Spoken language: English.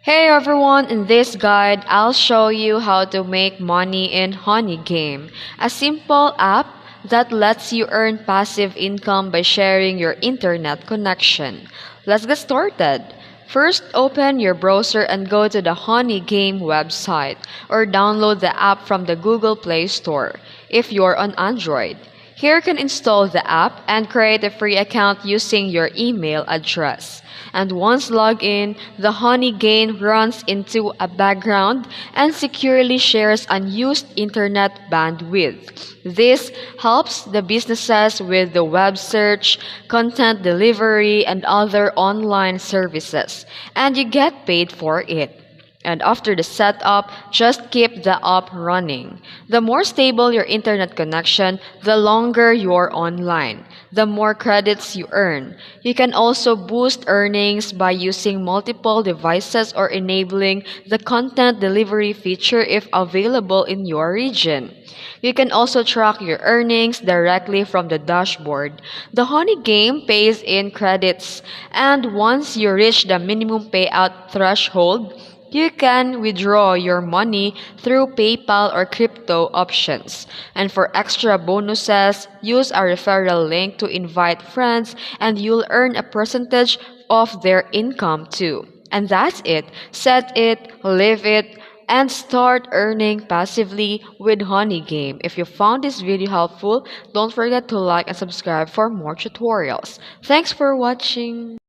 Hey everyone, in this guide, I'll show you how to make money in Honeygain, a simple app that lets you earn passive income by sharing your internet connection. Let's get started. First, open your browser and go to the Honeygain website or download the app from the Google Play Store if you're on Android. Here you can install the app and create a free account using your email address. And once logged in, the Honeygain runs into a background and securely shares unused internet bandwidth. This helps the businesses with the web search, content delivery, and other online services, and you get paid for it. And after the setup, just keep the app running. The more stable your internet connection, the longer you're online, the more credits you earn. You can also boost earnings by using multiple devices or enabling the content delivery feature if available in your region. You can also track your earnings directly from the dashboard. The Honeygain pays in credits, and once you reach the minimum payout threshold, you can withdraw your money through PayPal or crypto options. And for extra bonuses, use a referral link to invite friends and you'll earn a percentage of their income too. And that's it. Set it, live it, and start earning passively with Honeygain. If you found this video helpful, don't forget to like and subscribe for more tutorials. Thanks for watching.